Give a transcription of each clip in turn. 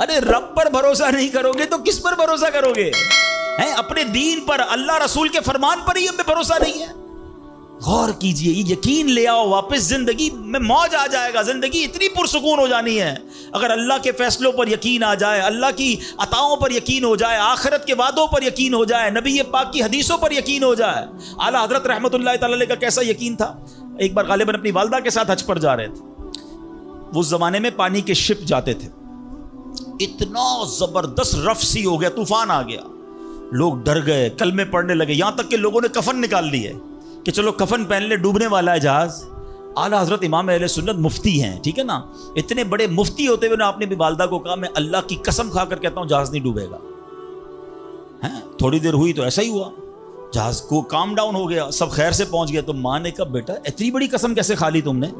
ارے رب پر بھروسہ نہیں کرو گے تو کس پر بھروسہ کرو گے؟ اپنے دین پر، اللہ رسول کے فرمان پر ہی ہمیں بھروسہ نہیں ہے۔ غور کیجئے، یہ یقین لے آؤ واپس، زندگی میں موج آ جائے گا، زندگی اتنی پرسکون ہو جانی ہے اگر اللہ کے فیصلوں پر یقین آ جائے، اللہ کی عطاؤں پر یقین ہو جائے، آخرت کے وعدوں پر یقین ہو جائے، نبی پاک کی حدیثوں پر یقین ہو جائے۔ اعلیٰ حضرت رحمۃ اللہ تعالی علیہ کا کیسا یقین تھا؟ ایک بار غالباً اپنی والدہ کے ساتھ حج پر جا رہے تھے، اس زمانے میں پانی کے شپ جاتے تھے، اتنا زبردست رف سی ہو گیا، طوفان آ گیا، لوگ ڈر گئے، کلمے پڑھنے لگے، یہاں تک کہ لوگوں نے کفن نکال لیے کہ چلو کفن پہن لے، ڈوبنے والا ہے جہاز۔ اعلیٰ حضرت امام اہل سنت مفتی ہیں، ٹھیک ہے نا، اتنے بڑے مفتی ہوتے ہوئے آپ نے بھی والدہ کو کہا میں اللہ کی قسم کھا کر کہتا ہوں جہاز نہیں ڈوبے گا۔ تھوڑی دیر ہوئی تو ایسا ہی ہوا، جہاز کو کام ڈاؤن ہو گیا، سب خیر سے پہنچ گئے۔ تو ماں نے کہا بیٹا اتنی بڑی قسم کیسے کھا لی تم نے؟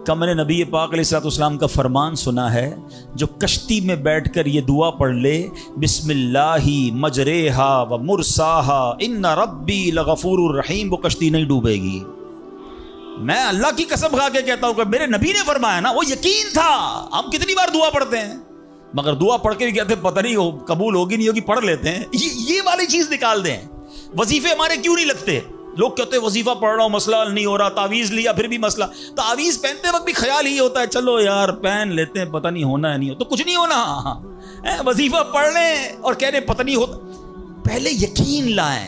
کہ میں نے نبی پاک علیہ الصلوۃ والسلام کا فرمان سنا ہے، جو کشتی میں بیٹھ کر یہ دعا پڑھ لے، بسم اللہ مجریہا و مرساہا ان ربی لغفور الرحیم، وہ کشتی نہیں ڈوبے گی۔ میں اللہ کی قسم کھا کے کہتا ہوں کہ میرے نبی نے فرمایا نا، وہ یقین تھا۔ ہم کتنی بار دعا پڑھتے ہیں مگر دعا پڑھ کے بھی کہتے ہیں پتہ نہیں قبول ہوگی نہیں ہوگی، پڑھ لیتے ہیں، یہ والی چیز نکال دیں۔ وظیفے ہمارے کیوں نہیں لگتے؟ لوگ کہتے ہیں وظیفہ پڑھ رہا ہوں مسئلہ حل نہیں ہو رہا، تعویذ لیا پھر بھی مسئلہ، تعویذ پہنتے وقت بھی خیال ہی ہوتا ہے چلو یار پہن لیتے ہیں، پتہ نہیں ہونا ہے نہیں ہو تو کچھ نہیں ہونا۔ وظیفہ پڑھ لیں اور کہہ رہے پتہ نہیں ہوتا، پہلے یقین لائیں۔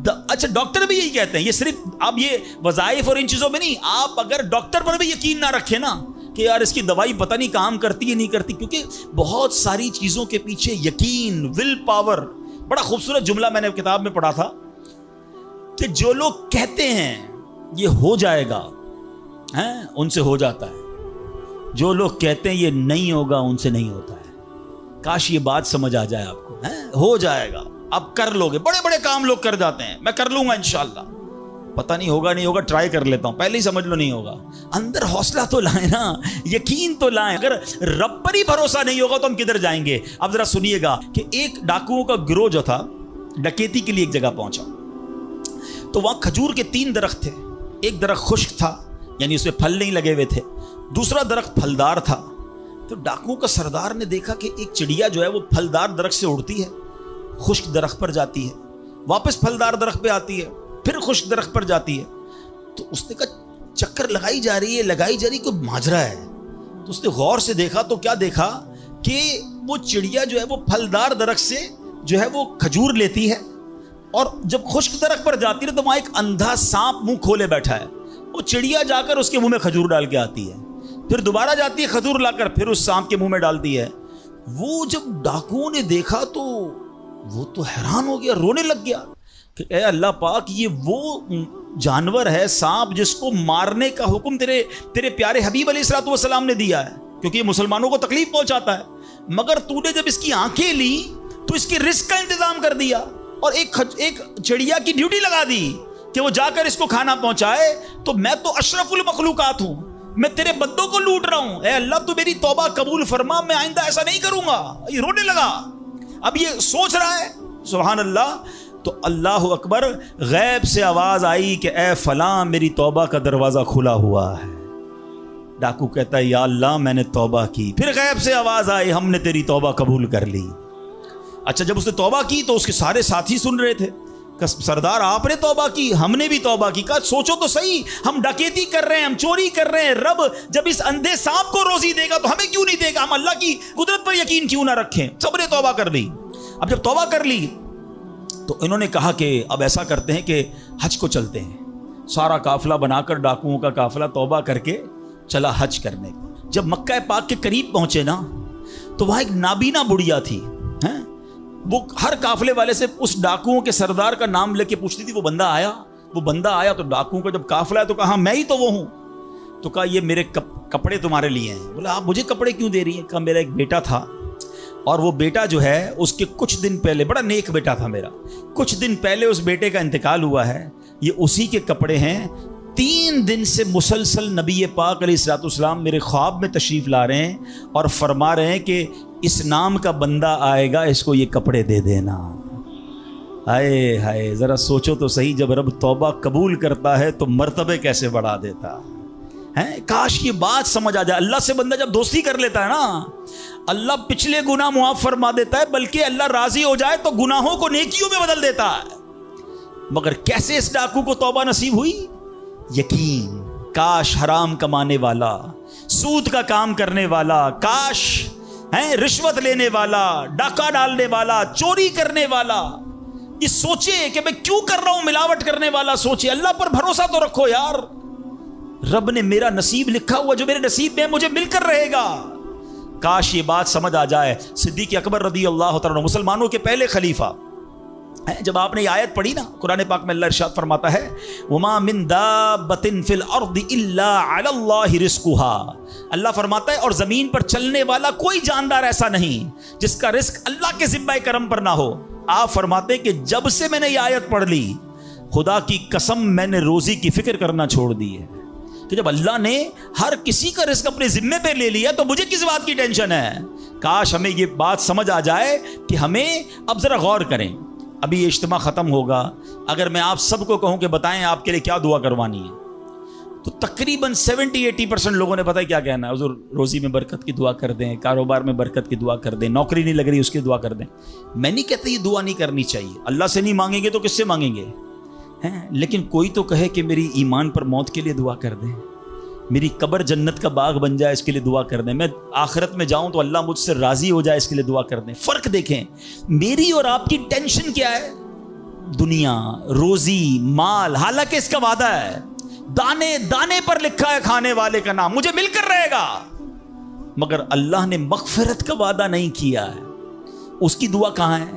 اچھا ڈاکٹر بھی یہی کہتے ہیں، یہ صرف اب یہ وظائف اور ان چیزوں میں نہیں، آپ اگر ڈاکٹر پر بھی یقین نہ رکھیں نا کہ یار اس کی دوائی پتہ نہیں کام کرتی ہے نہیں کرتی، کیونکہ بہت ساری چیزوں کے پیچھے یقین، ول پاور۔ بڑا خوبصورت جملہ میں نے کتاب میں پڑھا تھا کہ جو لوگ کہتے ہیں یہ ہو جائے گا ان سے ہو جاتا ہے، جو لوگ کہتے ہیں یہ نہیں ہوگا ان سے نہیں ہوتا ہے۔ کاش یہ بات سمجھ آ جائے آپ کو، ہو جائے گا، اب کر لو گے، بڑے بڑے کام لوگ کر جاتے ہیں، میں کر لوں گا انشاءاللہ، پتہ نہیں ہوگا نہیں ہوگا، ٹرائی کر لیتا ہوں، پہلے ہی سمجھ لو نہیں ہوگا۔ اندر حوصلہ تو لائیں نا، یقین تو لائیں۔ اگر رب پر ہی بھروسہ نہیں ہوگا تو ہم کدھر جائیں گے؟ اب ذرا سنیے گا کہ ایک ڈاکوؤں کا گروہ جو تھا ڈکیتی کے لیے ایک جگہ پہنچا، تو وہاں کھجور کے 3 درخت تھے، ایک درخت خشک تھا یعنی اس میں پھل نہیں لگے ہوئے تھے، دوسرا درخت پھلدار تھا۔ تو ڈاکوؤں کا سردار نے دیکھا کہ ایک چڑیا جو ہے وہ پھلدار درخت سے اڑتی ہے، خشک درخت پر جاتی ہے، واپس پھلدار درخت پہ آتی ہے، پھر خشک درخت پر جاتی ہے۔ تو اس نے کہا چکر لگائی جا رہی ہے، کوئی ماجرا ہے۔ تو اس نے غور سے دیکھا تو کیا دیکھا کہ وہ چڑیا جو ہے وہ پھلدار درخت سے جو ہے وہ کھجور لیتی ہے، اور جب خشک درخت پر جاتی ہے تو وہاں ایک اندھا سانپ منہ کھولے بیٹھا ہے، وہ چڑیا جا کر اس کے منہ میں کھجور ڈال کے آتی ہے، پھر دوبارہ جاتی ہے کھجور لا کر پھر اس سانپ کے منہ میں ڈالتی ہے۔ وہ جب ڈاکوؤں نے دیکھا تو وہ تو حیران ہو گیا، رونے لگ گیا کہ اے اللہ پاک، یہ وہ جانور ہے سانپ جس کو مارنے کا حکم تیرے پیارے حبیب علیہ الصلوۃ والسلام نے دیا ہے، کیونکہ یہ مسلمانوں کو تکلیف پہنچاتا ہے، مگر تو نے جب اس کی آنکھیں لی تو اس کے رزق کا انتظام کر دیا اور ایک چڑیا کی ڈیوٹی لگا دی کہ وہ جا کر اس کو کھانا پہنچائے، تو میں تو اشرف المخلوقات ہوں، میں تیرے بندوں کو لوٹ رہا ہوں، اے اللہ تو میری توبہ قبول فرما، میں آئندہ ایسا نہیں کروں گا۔ یہ رونے لگا، اب یہ سوچ رہا ہے سبحان اللہ، تو اللہ اکبر، غیب سے آواز آئی کہ اے فلاں میری توبہ کا دروازہ کھلا ہوا ہے۔ ڈاکو کہتا ہے یا اللہ میں نے توبہ کی، پھر غیب سے آواز آئی ہم نے تیری توبہ قبول کر لی۔ اچھا جب اس نے توبہ کی تو اس کے سارے ساتھی سن رہے تھے کہ سردار آپ نے توبہ کی، ہم نے بھی توبہ کی۔ کہا سوچو تو صحیح، ہم ڈکیتی کر رہے ہیں، ہم چوری کر رہے ہیں، رب جب اس اندھے سانپ کو روزی دے گا تو ہمیں کیوں نہیں دے گا؟ ہم اللہ کی قدرت پر یقین کیوں نہ رکھیں؟ سب نے توبہ کر لی۔ اب جب توبہ کر لی تو انہوں نے کہا کہ اب ایسا کرتے ہیں کہ حج کو چلتے ہیں۔ سارا قافلہ بنا کر ڈاکوؤں کا قافلہ توبہ کر کے چلا حج کرنے۔ جب مکہ پاک کے قریب پہنچے نا تو وہاں ایک نابینا بڑھیا تھی، وہ ہر قافلے والے سے اس ڈاکوؤں کے سردار کا نام لے کے پوچھتی تھی وہ بندہ آیا تو ڈاکوؤں کا جب قافلہ ہے تو کہا میں ہی تو وہ ہوں۔ تو کہا یہ میرے کپڑے تمہارے لیے ہیں۔ بولا آپ مجھے کپڑے کیوں دے رہی ہیں؟ کہا میرا ایک بیٹا تھا اور وہ بیٹا جو ہے اس کے کچھ دن پہلے، بڑا نیک بیٹا تھا میرا، کچھ دن پہلے اس بیٹے کا انتقال ہوا ہے، یہ اسی کے کپڑے ہیں۔ 3 دن سے مسلسل نبی پاک علیہ الصلوۃ والسلام میرے خواب میں تشریف لا رہے ہیں اور فرما رہے ہیں کہ اس نام کا بندہ آئے گا، اس کو یہ کپڑے دے دینا۔ ہائے ہائے، ذرا سوچو تو صحیح، جب رب توبہ قبول کرتا ہے تو مرتبے کیسے بڑھا دیتا۔ کاش یہ بات سمجھ آ جائے. اللہ سے بندہ جب دوستی کر لیتا ہے نا, اللہ پچھلے گناہ معاف فرما دیتا ہے, بلکہ اللہ راضی ہو جائے تو گناہوں کو نیکیوں میں بدل دیتا ہے. مگر کیسے اس ڈاکو کو توبہ نصیب ہوئی؟ یقین. کاش حرام کمانے والا, سود کا کام کرنے والا, کاش رشوت لینے والا, ڈاکہ ڈالنے والا, چوری کرنے والا یہ سوچے کہ میں کیوں کر رہا ہوں, ملاوٹ کرنے والا سوچے. اللہ پر بھروسہ تو رکھو یار, رب نے میرا نصیب لکھا ہوا, جو میرے نصیب میں مجھے مل کر رہے گا. کاش یہ بات سمجھ آ جائے. صدیق اکبر رضی اللہ تعالیٰ عنہ مسلمانوں کے پہلے خلیفہ, جب آپ نے یہ آیت پڑھی نا قرآن پاک میں, اللہ ارشاد فرماتا ہے وما من دابۃ فی الارض الا علی اللہ رزقها. اللہ فرماتا ہے اور زمین پر چلنے والا کوئی جاندار ایسا نہیں جس کا رزق اللہ کے ذمہ کرم پر نہ ہو. آپ فرماتے ہیں کہ جب سے میں نے یہ آیت پڑھ لی, خدا کی قسم میں نے روزی کی فکر کرنا چھوڑ دی ہے. کہ جب اللہ نے ہر کسی کا رزق اپنے ذمے پہ لے لیا تو مجھے کس بات کی ٹینشن ہے. کاش ہمیں یہ بات سمجھ آ جائے کہ ہمیں اب ذرا غور کریں. ابھی یہ اجتماع ختم ہوگا, اگر میں آپ سب کو کہوں کہ بتائیں آپ کے لیے کیا دعا کروانی ہے, تو تقریباً 70-80% لوگوں نے پتہ کیا کہنا ہے, حضور روزی میں برکت کی دعا کر دیں, کاروبار میں برکت کی دعا کر دیں, نوکری نہیں لگ رہی اس کی دعا کر دیں. میں نہیں کہتا یہ دعا نہیں کرنی چاہیے, اللہ سے نہیں مانگیں گے تو کس سے مانگیں گے, لیکن کوئی تو کہے کہ میری ایمان پر موت کے لیے دعا کر دیں, میری قبر جنت کا باغ بن جائے اس کے لیے دعا کر دیں, میں آخرت میں جاؤں تو اللہ مجھ سے راضی ہو جائے اس کے لیے دعا کر دیں. فرق دیکھیں, میری اور آپ کی ٹینشن کیا ہے, دنیا, روزی, مال, حالانکہ اس کا وعدہ ہے, دانے دانے پر لکھا ہے کھانے والے کا نام, مجھے مل کر رہے گا. مگر اللہ نے مغفرت کا وعدہ نہیں کیا ہے, اس کی دعا کہاں ہے,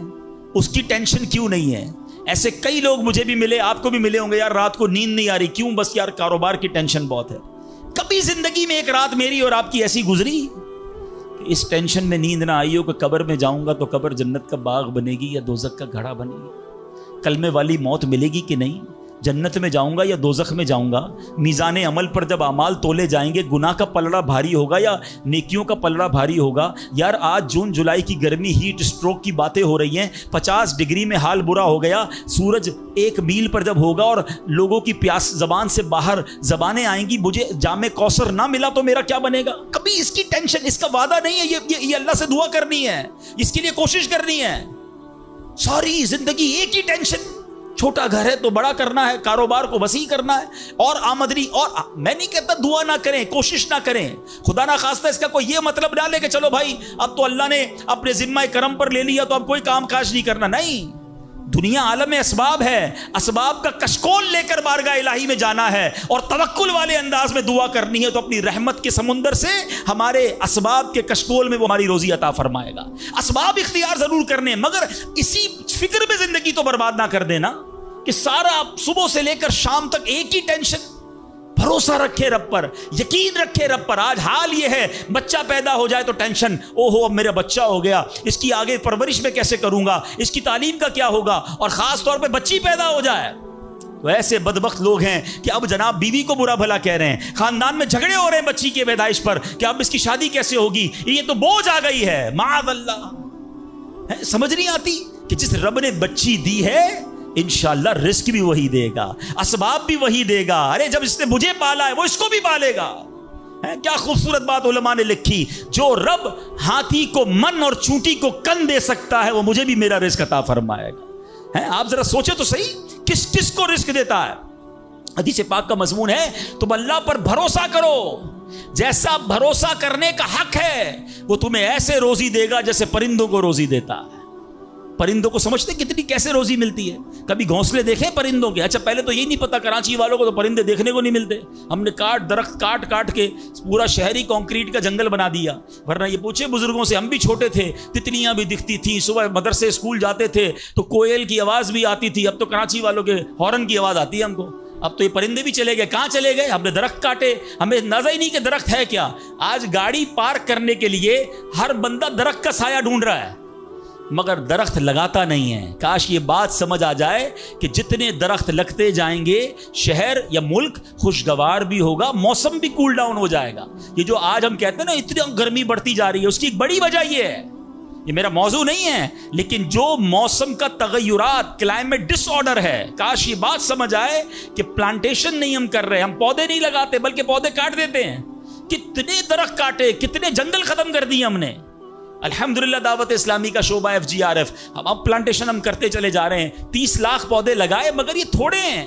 اس کی ٹینشن کیوں نہیں ہے. ایسے کئی لوگ مجھے بھی ملے, آپ کو بھی ملے ہوں گے, یار رات کو نیند نہیں آ رہی, کیوں, بس یار کاروبار کی ٹینشن بہت ہے. کبھی زندگی میں ایک رات میری اور آپ کی ایسی گزری کہ اس ٹینشن میں نیند نہ آئی ہو کہ قبر میں جاؤں گا تو قبر جنت کا باغ بنے گی یا دوزخ کا گھڑا بنے گی, کلمے والی موت ملے گی کہ نہیں, جنت میں جاؤں گا یا دوزخ میں جاؤں گا. میزان عمل پر جب اعمال تولے جائیں گے, گناہ کا پلڑا بھاری ہوگا یا نیکیوں کا پلڑا بھاری ہوگا. یار آج جون جولائی کی گرمی, ہیٹ اسٹروک کی باتیں ہو رہی ہیں, 50 ڈگری میں حال برا ہو گیا. سورج 1 میل پر جب ہوگا اور لوگوں کی پیاس زبان سے باہر زبانیں آئیں گی, مجھے جام کوثر نہ ملا تو میرا کیا بنے گا. کبھی اس کی ٹینشن, اس کا وعدہ نہیں ہے. یہ اللہ سے دعا کرنی ہے, اس کے لیے کوشش کرنی ہے. ساری زندگی ایک ہی ٹینشن, چھوٹا گھر ہے تو بڑا کرنا ہے, کاروبار کو وسیع کرنا ہے, اور آمدنی. اور میں نہیں کہتا دعا نہ کریں, کوشش نہ کریں, خدا نہ خواستہ اس کا کوئی یہ مطلب ڈالے کہ چلو بھائی اب تو اللہ نے اپنے ذمہ کرم پر لے لیا تو اب کوئی کام کاج نہیں کرنا. نہیں, دنیا عالم اسباب ہے, اسباب کا کشکول لے کر بارگاہ الہی میں جانا ہے اور توکل والے انداز میں دعا کرنی ہے, تو اپنی رحمت کے سمندر سے ہمارے اسباب کے کشکول میں وہ ہماری روزی عطا فرمائے گا. اسباب اختیار ضرور کرنے, مگر اسی فکر میں زندگی تو برباد نہ کر دینا کہ سارا صبح سے لے کر شام تک ایک ہی ٹینشن. بھروسہ رکھے رب پر, یقین رکھے رب پر. آج حال یہ ہے, بچہ پیدا ہو جائے تو ٹینشن, او ہو اب میرا بچہ ہو گیا, اس کی آگے پرورش میں کیسے کروں گا, اس کی تعلیم کا کیا ہوگا, اور خاص طور پہ بچی پیدا ہو جائے تو ایسے بدبخت لوگ ہیں کہ اب جناب بیوی کو برا بھلا کہہ رہے ہیں, خاندان میں جھگڑے ہو رہے ہیں بچی کی پیدائش پر کہ اب اس کی شادی کیسے ہوگی, یہ تو بوجھ آ گئی ہے. معاذ اللہ. سمجھ نہیں آتی کہ جس رب نے بچی دی ہے انشاءاللہ رزق بھی وہی دے گا, اسباب بھی وہی دے گا. ارے جب اس نے مجھے پالا ہے وہ اس کو بھی پالے گا. کیا خوبصورت بات علماء نے لکھی, جو رب ہاتھی کو من اور چونٹی کو کن دے سکتا ہے وہ مجھے بھی میرا رزق عطا فرمائے گا. آپ ذرا سوچے تو صحیح, کس کس کو رزق دیتا ہے. حدیث پاک کا مضمون ہے تم اللہ پر بھروسہ کرو, جیسا بھروسہ کرنے کا حق ہے وہ تمہیں ایسے روزی دے گا جیسے پرندوں کو روزی دیتا ہے. پرندوں کو سمجھتے کتنی کیسے روزی ملتی ہے, کبھی گھونسلے دیکھیں پرندوں کے. اچھا پہلے تو یہی نہیں پتا, کراچی والوں کو تو پرندے دیکھنے کو نہیں ملتے, ہم نے درخت کاٹ کے پورا شہری کنکریٹ کا جنگل بنا دیا. ورنہ یہ پوچھے بزرگوں سے, ہم بھی چھوٹے تھے تتلیاں بھی دکھتی تھیں, صبح مدرسے اسکول جاتے تھے تو کوئل کی آواز بھی آتی تھی. اب تو کراچی والوں کے ہارن کی آواز آتی ہے ہم کو. اب تو یہ پرندے بھی چلے گئے. کہاں چلے گئے, ہم نے درخت کاٹے, ہمیں اندازہ ہی نہیں کہ درخت ہے کیا. آج گاڑی پارک کرنے کے لیے ہر بندہ درخت کا سایہ ڈھونڈ رہا ہے مگر درخت لگاتا نہیں ہے. کاش یہ بات سمجھ آ جائے کہ جتنے درخت لگتے جائیں گے شہر یا ملک خوشگوار بھی ہوگا, موسم بھی کول ڈاؤن ہو جائے گا. یہ جو آج ہم کہتے ہیں نا اتنی گرمی بڑھتی جا رہی ہے, اس کی ایک بڑی وجہ یہ ہے یہ میرا موضوع نہیں ہے، لیکن جو موسم کا تغیرات، کلائمیٹ ڈس آرڈر ہے، کاش یہ بات سمجھ آئے کہ پلانٹیشن نہیں ہم کر رہے، ہم پودے نہیں لگاتے بلکہ پودے کاٹ دیتے ہیں. کتنے درخت کاٹے، کتنے جنگل ختم کر دیے ہم نے. الحمدللہ دعوت اسلامی کا شعبہ FGRF، اب پلانٹیشن ہم کرتے چلے جا رہے ہیں. 30 لاکھ پودے لگائے، مگر یہ تھوڑے ہیں.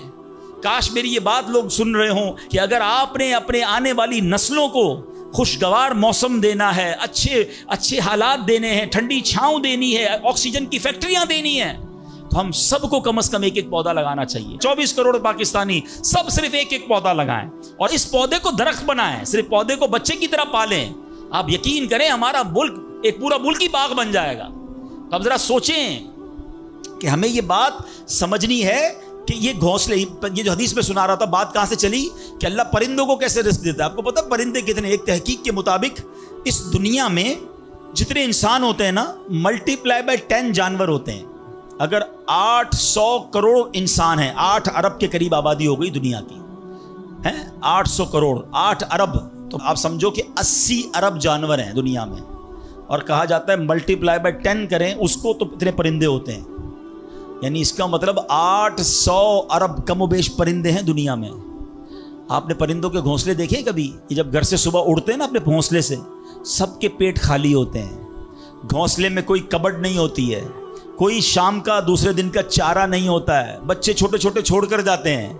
کاش میری یہ بات لوگ سن رہے ہوں کہ اگر آپ نے اپنے آنے والی نسلوں کو خوشگوار موسم دینا ہے، اچھے حالات دینے ہیں، ٹھنڈی چھاؤں دینی ہے، آکسیجن کی فیکٹریاں دینی ہیں، تو ہم سب کو کم از کم ایک پودا لگانا چاہیے. 24 کروڑ پاکستانی سب صرف ایک پودا لگائیں اور اس پودے کو درخت بنائیں. صرف پودے کو بچے کی طرح پالیں. آپ یقین کریں ہمارا ملک ایک پورا ملکی باغ بن جائے گا. تو اب ذرا سوچیں کہ ہمیں یہ بات سمجھنی ہے کہ یہ گھونسلے، یہ جو حدیث میں سنا رہا تھا بات کہاں سے چلی کہ اللہ پرندوں کو کیسے رزق دیتا ہے. آپ کو پتہ پرندے کتنے؟ ایک تحقیق کے مطابق اس دنیا میں جتنے انسان ہوتے ہیں نا، ملٹیپلائی بائی 10 جانور ہوتے ہیں. اگر 800 کروڑ انسان ہیں، 8 ارب کے قریب آبادی ہو گئی دنیا کی، 800 کروڑ 8 ارب، تو آپ سمجھو کہ 80 ارب جانور ہیں دنیا میں. اور کہا جاتا ہے ملٹیپلائی بائی 10 کریں اس کو تو اتنے پرندے ہوتے ہیں. یعنی اس کا مطلب 800 ارب کم و بیش پرندے ہیں دنیا میں. آپ نے پرندوں کے گھونسلے دیکھے کبھی؟ یہ جب گھر سے صبح اڑتے ہیں نا اپنے گھونسلے سے، سب کے پیٹ خالی ہوتے ہیں. گھونسلے میں کوئی کبڈ نہیں ہوتی ہے، کوئی شام کا دوسرے دن کا چارہ نہیں ہوتا ہے، بچے چھوٹے چھوٹے چھوڑ کر جاتے ہیں.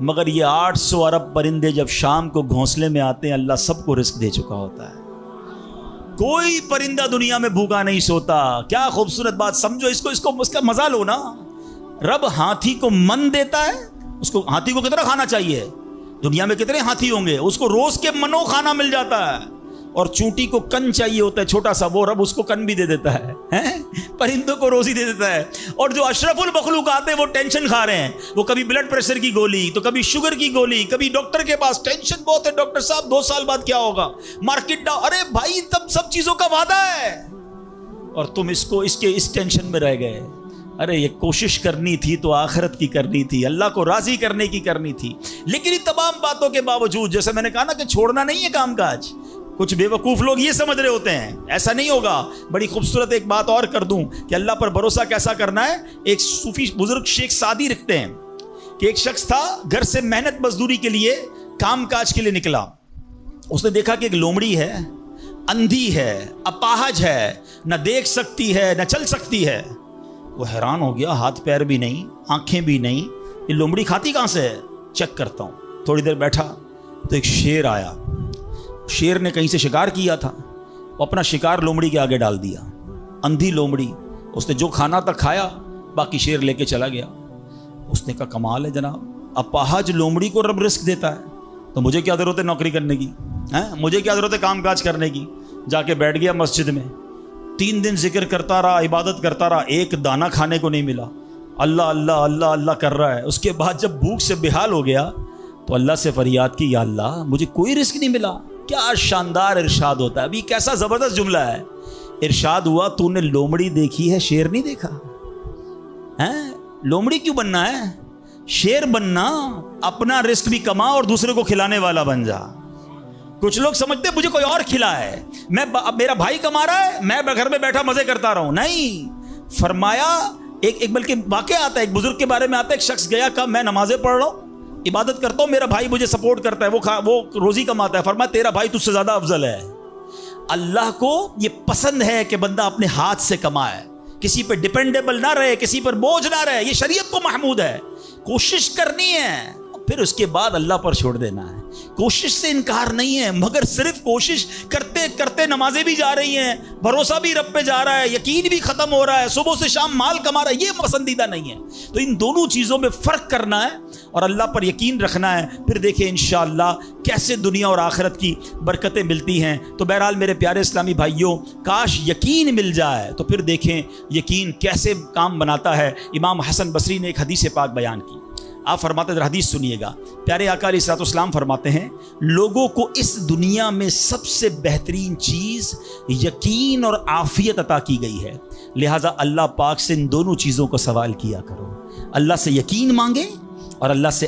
مگر یہ 800 ارب پرندے جب شام کو گھونسلے میں آتے ہیں، اللہ سب کو رزق دے چکا ہوتا ہے. کوئی پرندہ دنیا میں بھوکا نہیں سوتا. کیا خوبصورت بات! سمجھو اس کا مزہ لو نا. رب ہاتھی کو من دیتا ہے. اس کو ہاتھی کو کتنا کھانا چاہیے؟ دنیا میں کتنے ہاتھی ہوں گے؟ اس کو روز کے منو کھانا مل جاتا ہے. اور چونٹی کو کن چاہیے ہوتا ہے چھوٹا سا، وہ رب اس کو کن بھی دے دیتا ہے. پرندوں کو روزی دے دیتا ہے. اور جو اشرف المخلوقات ہیں وہ ٹینشن کھا رہے ہیں. وہ کبھی بلڈ پریشر کی گولی، تو کبھی شوگر کی گولی، کبھی ڈاکٹر کے پاس. ٹینشن بہت ہے ڈاکٹر صاحب، 2 سال بعد کیا ہوگا، مارکیٹ ڈاؤن. ارے بھائی تب سب چیزوں کا وعدہ ہے اور تم اس ٹینشن میں رہ گئے. ارے یہ کوشش کرنی تھی تو آخرت کی کرنی تھی، اللہ کو راضی کرنے کی کرنی تھی. لیکن ان تمام باتوں کے باوجود، جیسے میں نے کہا نا کہ چھوڑنا نہیں ہے کام کاج. کچھ بے وقوف لوگ یہ سمجھ رہے ہوتے ہیں ایسا نہیں ہوگا. بڑی خوبصورت ایک بات اور کر دوں کہ اللہ پر بھروسہ کیسا کرنا ہے. ایک صوفی بزرگ شیخ سعدی لکھتے ہیں کہ ایک شخص تھا، گھر سے محنت مزدوری کے لیے، کام کاج کے لیے نکلا. اس نے دیکھا کہ ایک لومڑی ہے، اندھی ہے، اپاہج ہے، نہ دیکھ سکتی ہے نہ چل سکتی ہے. وہ حیران ہو گیا، ہاتھ پیر بھی نہیں، آنکھیں بھی نہیں، یہ لومڑی کھاتی کہاں سے ہے؟ چیک کرتا ہوں. تھوڑی دیر بیٹھا تو ایک شیر آیا. شیر نے کہیں سے شکار کیا تھا، وہ اپنا شکار لومڑی کے آگے ڈال دیا. اندھی لومڑی، اس نے جو کھانا تھا کھایا، باقی شیر لے کے چلا گیا. اس نے کہا کمال ہے جناب، اپاہج لومڑی کو رب رزق دیتا ہے تو مجھے کیا ضرورت ہے نوکری کرنے کی، مجھے کیا ضرورت ہے کام کاج کرنے کی. جا کے بیٹھ گیا مسجد میں، 3 دن ذکر کرتا رہا، عبادت کرتا رہا، ایک دانہ کھانے کو نہیں ملا. اللہ اللہ اللہ اللہ کر رہا ہے. اس کے بعد جب بھوک سے بحال ہو گیا تو اللہ سے فریاد کی، یا اللہ مجھے کوئی رزق نہیں ملا. کیا شاندار ارشاد ہوتا ہے. ابھی کیسا زبردست جملہ ہے. ارشاد ہوا تو نے لومڑی دیکھی ہے، شیر نہیں دیکھا. لومڑی کیوں بننا ہے؟ شیر بننا، اپنا رزق بھی کما اور دوسرے کو کھلانے والا بن جا. کچھ لوگ سمجھتے مجھے کوئی اور کھلا ہے، میرا بھائی کما رہا ہے، میں گھر میں بیٹھا مزے کرتا رہا ہوں. نہیں، فرمایا ایک بلکہ واقعہ آتا ہے، ایک بزرگ کے بارے میں آتا ہے. ایک شخص گیا، کہا میں نمازیں پڑھ رہا ہوں، عبادت کرتا ہوں، میرا بھائی مجھے سپورٹ کرتا ہے، وہ روزی کماتا ہے. فرمایا تیرا بھائی تجھ سے زیادہ افضل ہے. اللہ کو یہ پسند ہے کہ بندہ اپنے ہاتھ سے کمائے، کسی پہ ڈیپینڈیبل نہ رہے، کسی پر بوجھ نہ رہے. یہ شریعت کو محمود ہے. کوشش کرنی ہے، پھر اس کے بعد اللہ پر چھوڑ دینا ہے. کوشش سے انکار نہیں ہے، مگر صرف کوشش کرتے کرتے نمازیں بھی جا رہی ہیں، بھروسہ بھی رب پہ جا رہا ہے، یقین بھی ختم ہو رہا ہے، صبح سے شام مال کما رہا ہے، یہ پسندیدہ نہیں ہے. تو ان دونوں چیزوں میں فرق کرنا ہے اور اللہ پر یقین رکھنا ہے. پھر دیکھیں انشاءاللہ کیسے دنیا اور آخرت کی برکتیں ملتی ہیں. تو بہرحال میرے پیارے اسلامی بھائیوں، کاش یقین مل جائے تو پھر دیکھیں یقین کیسے کام بناتا ہے. امام حسن بصری نے ایک حدیث پاک بیان کی. آپ فرماتے ہیں، حدیث سنیے گا. پیارے آقا علیہ الصلوۃ والسلام فرماتے ہیں، لوگوں کو اس دنیا میں سب سے بہترین چیز یقین اور عافیت عطا کی گئی ہے. لہٰذا اللہ پاک سے ان دونوں چیزوں کو سوال کیا کرو. اللہ سے یقین مانگیں اور اللہ سے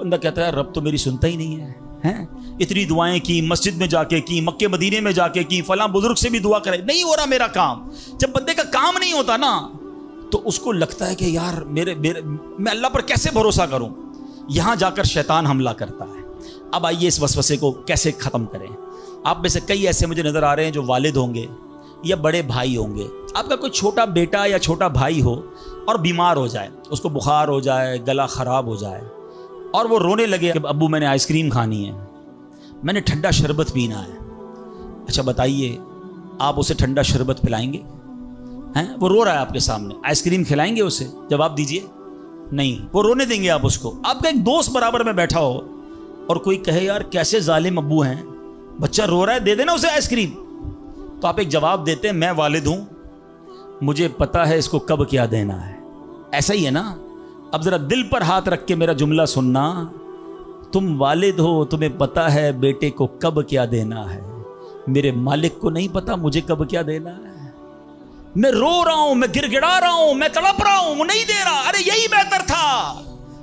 بندہ کہتا ہے رب تو میری سنتا ہی نہیں ہے، ہیں اتنی دعائیں کی، مسجد میں جا کے کی، مکے مدینے میں جا کے کی، فلاں بزرگ سے بھی دعا کرے، نہیں ہو رہا میرا کام۔ جب بندے کا کام نہیں ہوتا نا تو اس کو لگتا ہے کہ یار میں اللہ پر کیسے بھروسہ کروں، یہاں جا کر شیطان حملہ کرتا ہے۔ اب آئیے اس وسوسے کو کیسے ختم کریں۔ آپ میں سے کئی ایسے مجھے نظر آ رہے ہیں جو والد ہوں گے یا بڑے بھائی ہوں گے، آپ کا کوئی چھوٹا بیٹا یا چھوٹا بھائی ہو اور بیمار ہو جائے، اس کو بخار ہو جائے، گلا خراب ہو جائے اور وہ رونے لگے کہ ابو میں نے آئس کریم کھانی ہے، میں نے ٹھنڈا شربت پینا ہے۔ اچھا بتائیے آپ اسے ٹھنڈا شربت پلائیں گے؟ ہیں وہ رو رہا ہے آپ کے سامنے، آئس کریم کھلائیں گے اسے؟ جواب دیجئے نہیں، وہ رونے دیں گے آپ اس کو۔ آپ کا ایک دوست برابر میں بیٹھا ہو اور کوئی کہے یار کیسے ظالم ابو ہیں، بچہ رو رہا ہے دے دینا اسے آئس کریم، تو آپ ایک جواب دیتے ہیں میں والد ہوں، مجھے پتا ہے اس کو کب کیا دینا ہے۔ ایسا ہی ہے نا؟ اب ذرا دل پر ہاتھ رکھ کے میرا جملہ سننا، تم والد ہو، تمہیں پتا ہے بیٹے کو کب کیا دینا ہے، میرے مالک کو نہیں پتا مجھے کب کیا دینا ہے۔ میں رو رہا ہوں، میں گر گڑا رہا ہوں، میں تڑپ رہا ہوں، وہ نہیں دے رہا، ارے یہی بہتر تھا۔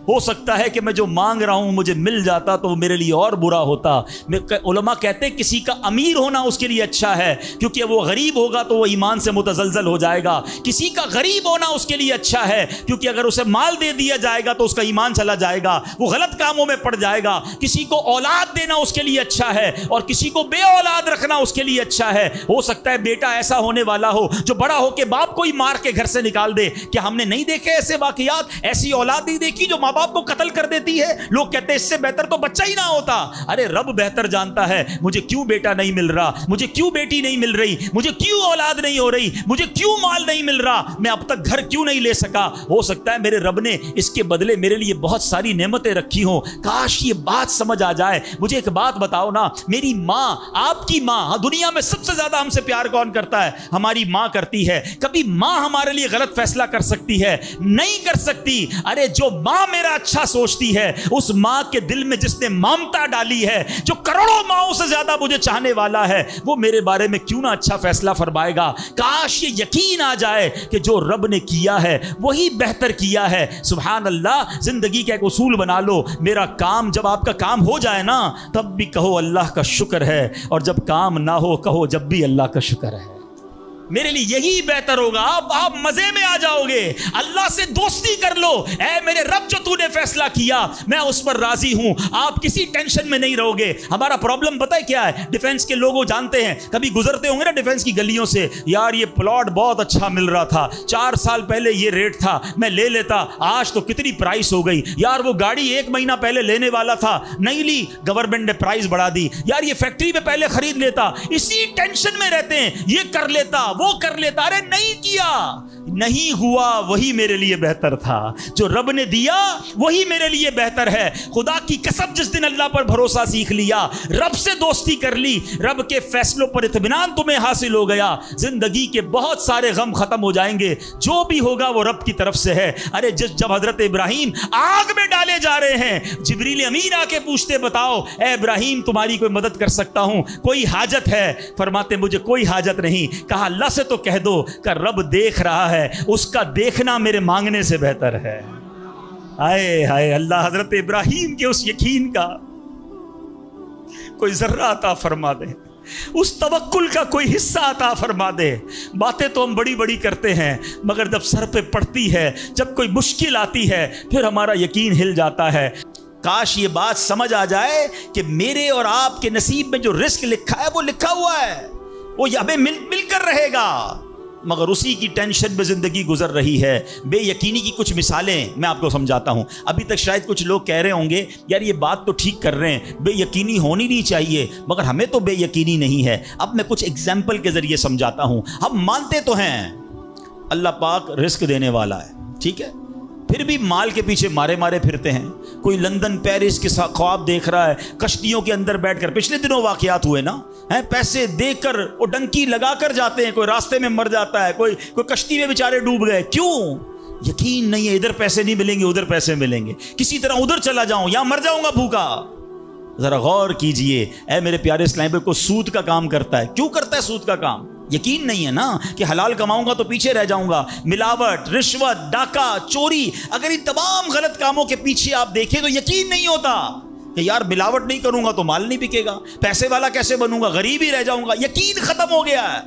ہو سکتا ہے کہ میں جو مانگ رہا ہوں مجھے مل جاتا تو وہ میرے لیے اور برا ہوتا۔ علماء کہتے ہیں کسی کا امیر ہونا اس کے لیے اچھا ہے کیونکہ وہ غریب ہوگا تو وہ ایمان سے متزلزل ہو جائے گا، کسی کا غریب ہونا اس کے لیے اچھا ہے کیونکہ اگر اسے مال دے دیا جائے گا تو اس کا ایمان چلا جائے گا، وہ غلط کاموں میں پڑ جائے گا، کسی کو اولاد دینا اس کے لیے اچھا ہے اور کسی کو بے اولاد رکھنا اس کے لیے اچھا ہے۔ ہو سکتا ہے بیٹا ایسا ہونے والا ہو جو بڑا ہو کے باپ کو ہی مار کے گھر سے نکال دے۔ کیا ہم نے نہیں دیکھے ایسے واقعات؟ ایسی اولاد نہیں دیکھی جو ماں باپ کو قتل کر دیتی ہے؟ لوگ کہتے ہیں اس سے بہتر تو بچہ ہی نہ ہوتا۔ ارے رب بہتر جانتا ہے مجھے کیوں بیٹا نہیں مل رہا، مجھے کیوں بیٹی نہیں مل رہی، مجھے کیوں اولاد نہیں ہو رہی، مجھے کیوں مال نہیں مل رہا، میں اب تک گھر کیوں نہیں لے سکا۔ ہو سکتا ہے میرے رب نے اس کے بدلے میرے لیے بہت ساری نعمتیں رکھی ہوں، کاش یہ بات سمجھ آ جائے۔ مجھے ایک بات بتاؤ نا، میری ماں، آپ کی ماں، دنیا میں سب سے زیادہ ہم سے پیار کون کرتا ہے؟ ہماری ماں کرتی ہے۔ کبھی ماں ہمارے لیے غلط فیصلہ کر سکتی ہے؟ نہیں کر سکتی۔ ارے جو ماں میرا اچھا سوچتی ہے، اس ماں کے دل میں جس نے ممتا ڈالی ہے، جو کروڑوں ماؤں سے زیادہ مجھے چاہنے والا ہے، وہ میرے بارے میں کیوں نہ اچھا فیصلہ فرمائے گا۔ کاش یہ یقین آ جائے کہ جو رب نے کیا ہے وہی بہتر کیا ہے۔ سبحان اللہ۔ زندگی کا ایک اصول بنا لو، میرا کام، جب آپ کا کام ہو جائے نا تب بھی کہو اللہ کا شکر ہے، اور جب کام نہ ہو کہو جب بھی اللہ کا شکر ہے۔ میرے لیے یہی بہتر ہوگا۔ آپ مزے میں آ جاؤ گے، اللہ سے دوستی کر لو، اے میرے رب جو تو نے فیصلہ کیا میں اس پر راضی ہوں، آپ کسی ٹینشن میں نہیں رہو گے۔ ہمارا پرابلم پتہ ہے کیا ہے؟ ڈیفنس کے لوگوں جانتے ہیں، کبھی گزرتے ہوں گے نا ڈیفنس کی گلیوں سے، یار یہ پلاٹ بہت اچھا مل رہا تھا، 4 سال پہلے یہ ریٹ تھا، میں لے لیتا، آج تو کتنی پرائس ہو گئی، یار وہ گاڑی 1 مہینہ پہلے لینے والا تھا، نہیں لی، گورنمنٹ نے پرائس بڑھا دی، یار یہ فیکٹری میں پہلے خرید لیتا، اسی ٹینشن میں رہتے ہیں، یہ کر لیتا وہ کر لیتا۔ ارے نہیں کیا، نہیں ہوا، وہی میرے لیے بہتر تھا۔ جو رب نے دیا وہی میرے لیے بہتر ہے۔ خدا کی قسم جس دن اللہ پر بھروسہ سیکھ لیا، رب سے دوستی کر لی، رب کے فیصلوں پر اطمینان تمہیں حاصل ہو گیا، زندگی کے بہت سارے غم ختم ہو جائیں گے، جو بھی ہوگا وہ رب کی طرف سے ہے۔ ارے جب حضرت ابراہیم آگ میں ڈالے جا رہے ہیں، جبریل امین آ کے پوچھتے بتاؤ اے ابراہیم تمہاری کوئی مدد کر سکتا ہوں، کوئی حاجت ہے؟ فرماتے مجھے کوئی حاجت نہیں۔ کہا اللہ سے تو کہہ دو کہ رب دیکھ رہا ہے، اس کا دیکھنا میرے مانگنے سے بہتر ہے۔ ہائے ہائے اللہ حضرت ابراہیم کے اس یقین کا کوئی ذرہ عطا فرما دے، اس توکل کا کوئی حصہ عطا فرما دے۔ باتیں تو ہم بڑی بڑی کرتے ہیں مگر جب سر پہ پڑتی ہے، جب کوئی مشکل آتی ہے، پھر ہمارا یقین ہل جاتا ہے۔ کاش یہ بات سمجھ آ جائے کہ میرے اور آپ کے نصیب میں جو رزق لکھا ہے وہ لکھا ہوا ہے، وہ ہمیں مل کر رہے گا، مگر اسی کی ٹینشن میں زندگی گزر رہی ہے۔ بے یقینی کی کچھ مثالیں میں آپ کو سمجھاتا ہوں۔ ابھی تک شاید کچھ لوگ کہہ رہے ہوں گے یار یہ بات تو ٹھیک کر رہے ہیں، بے یقینی ہونی نہیں چاہیے، مگر ہمیں تو بے یقینی نہیں ہے۔ اب میں کچھ ایگزامپل کے ذریعے سمجھاتا ہوں۔ ہم مانتے تو ہیں اللہ پاک رزق دینے والا ہے، ٹھیک ہے، پھر بھی مال کے پیچھے مارے پھرتے ہیں۔ کوئی لندن پیرس کے ساتھ خواب دیکھ رہا ہے، کشتیوں کے اندر بیٹھ کر، پچھلے دنوں واقعات ہوئے نا، پیسے دے کر وہ ڈنکی لگا کر جاتے ہیں، کوئی راستے میں مر جاتا ہے، کوئی کشتی میں بیچارے ڈوب گئے۔ کیوں؟ یقین نہیں ہے ادھر پیسے نہیں ملیں گے، ادھر پیسے ملیں گے، کسی طرح ادھر چلا جاؤں یا مر جاؤں گا بھوکا۔ ذرا غور کیجئے، اے میرے پیارے اسلام بھائی، کو سود کا کام کرتا ہے، کیوں کرتا ہے سود کا کام؟ یقین نہیں ہے نا کہ حلال کماؤں گا تو پیچھے رہ جاؤں گا. ملاوٹ، رشوت، ڈاکہ، چوری، اگر ان تمام غلط کاموں کے پیچھے آپ دیکھیں تو یقین نہیں ہوتا کہ یار ملاوٹ نہیں کروں گا تو مال نہیں بکے گا، پیسے والا کیسے بنوں گا، غریب ہی رہ جاؤں گا. یقین ختم ہو گیا ہے،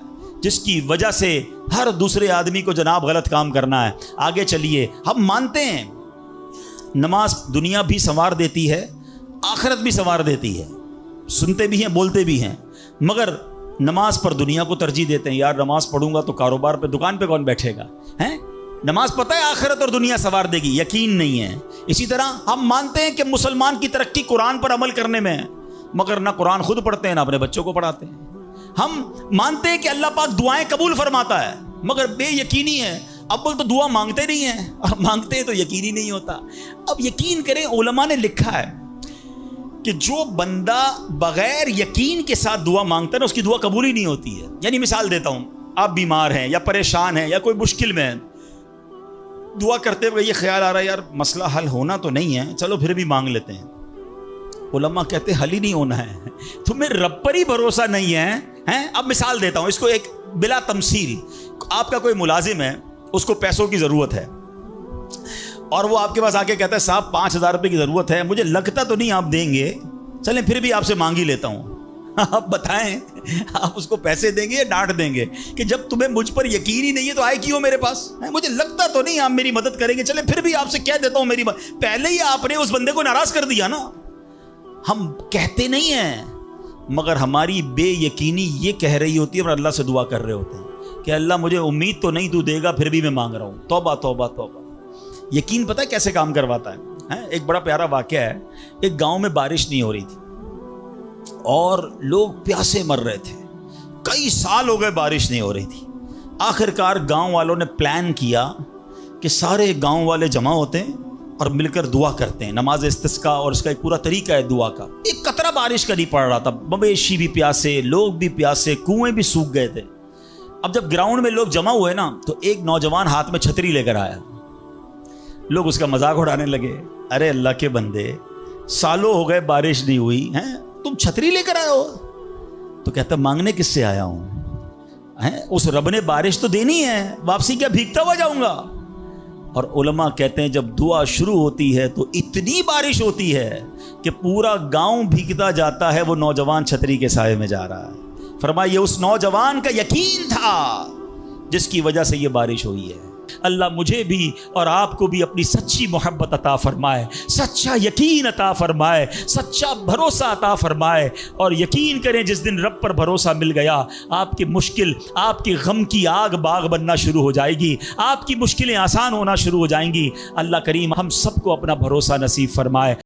جس کی وجہ سے ہر دوسرے آدمی کو جناب غلط کام کرنا ہے. آگے چلیے، ہم مانتے ہیں نماز دنیا بھی سنوار دیتی ہے، آخرت بھی سنوار دیتی ہے، سنتے بھی ہیں بولتے بھی ہیں، مگر نماز پر دنیا کو ترجیح دیتے ہیں. یار نماز پڑھوں گا تو کاروبار پہ، دکان پہ کون بیٹھے گا؟ ہیں نماز پتہ ہے آخرت اور دنیا سنوار دے گی، یقین نہیں ہے. اسی طرح ہم مانتے ہیں کہ مسلمان کی ترقی قرآن پر عمل کرنے میں ہے، مگر نہ قرآن خود پڑھتے ہیں نہ اپنے بچوں کو پڑھاتے ہیں. ہم مانتے ہیں کہ اللہ پاک دعائیں قبول فرماتا ہے، مگر بے یقینی ہے، اول تو دعا مانگتے نہیں ہیں، اور مانگتے ہیں تو یقینی نہیں ہوتا. اب یقین کریں، علماء نے لکھا ہے کہ جو بندہ بغیر یقین کے ساتھ دعا مانگتا ہے نا، اس کی دعا قبول ہی نہیں ہوتی ہے. یعنی مثال دیتا ہوں، آپ بیمار ہیں یا پریشان ہیں یا کوئی مشکل میں ہیں، دعا کرتے ہوئے یہ خیال آ رہا ہے یار مسئلہ حل ہونا تو نہیں ہے، چلو پھر بھی مانگ لیتے ہیں. علماء کہتے ہیں حل ہی نہیں ہونا ہے، تمہیں رب پر ہی بھروسہ نہیں ہے. اب مثال دیتا ہوں اس کو ایک بلا تمثیل. آپ کا کوئی ملازم ہے، اس کو پیسوں کی ضرورت ہے، اور وہ آپ کے پاس آ کے کہتا ہے صاحب 5,000 روپے کی ضرورت ہے، مجھے لگتا تو نہیں آپ دیں گے، چلیں پھر بھی آپ سے مانگ ہی لیتا ہوں. آپ بتائیں آپ اس کو پیسے دیں گے یا ڈانٹ دیں گے کہ جب تمہیں مجھ پر یقین ہی نہیں ہے تو آئے کیوں میرے پاس؟ مجھے لگتا تو نہیں آپ میری مدد کریں گے، چلیں پھر بھی آپ سے کہہ دیتا ہوں میری مدد. پہلے ہی آپ نے اس بندے کو ناراض کر دیا نا. ہم کہتے نہیں ہیں، مگر ہماری بے یقینی یہ کہہ رہی ہوتی ہے اور اللہ سے دعا کر رہے ہوتے ہیں کہ اللہ مجھے امید تو نہیں تو دے گا، پھر بھی میں مانگ رہا ہوں. توبہ توبہ توبہ. یقین پتہ ہے کیسے کام کرواتا ہے؟ ایک بڑا پیارا واقعہ ہے. ایک گاؤں میں بارش نہیں ہو رہی تھی اور لوگ پیاسے مر رہے تھے، کئی سال ہو گئے بارش نہیں ہو رہی تھی. آخر کار گاؤں والوں نے پلان کیا کہ سارے گاؤں والے جمع ہوتے ہیں اور مل کر دعا کرتے ہیں، نماز استسقاء، اور اس کا ایک پورا طریقہ ہے دعا کا. ایک قطرہ بارش کا نہیں پڑ رہا تھا، مویشی بھی پیاسے، لوگ بھی پیاسے، کنویں بھی سوکھ گئے تھے. اب جب گراؤنڈ میں لوگ جمع ہوئے نا تو ایک نوجوان ہاتھ میں چھتری لے کر آیا. لوگ اس کا مذاق اڑانے لگے، ارے اللہ کے بندے سالوں ہو گئے بارش نہیں ہوئی ہیں، تم چھتری لے کر آئے ہو؟ تو کہتا مانگنے کس سے آیا ہوں، اس رب نے بارش تو دینی ہے، واپسی کیا بھیگتا ہوا جاؤں گا؟ اور علماء کہتے ہیں جب دعا شروع ہوتی ہے تو اتنی بارش ہوتی ہے کہ پورا گاؤں بھیگتا جاتا ہے، وہ نوجوان چھتری کے سائے میں جا رہا ہے. فرمایا یہ اس نوجوان کا یقین تھا جس کی وجہ سے یہ بارش ہوئی ہے. اللہ مجھے بھی اور آپ کو بھی اپنی سچی محبت عطا فرمائے، سچا یقین عطا فرمائے، سچا بھروسہ عطا فرمائے. اور یقین کریں جس دن رب پر بھروسہ مل گیا، آپ کی مشکل، آپ کی غم کی آگ باغ بننا شروع ہو جائے گی، آپ کی مشکلیں آسان ہونا شروع ہو جائیں گی. اللہ کریم ہم سب کو اپنا بھروسہ نصیب فرمائے.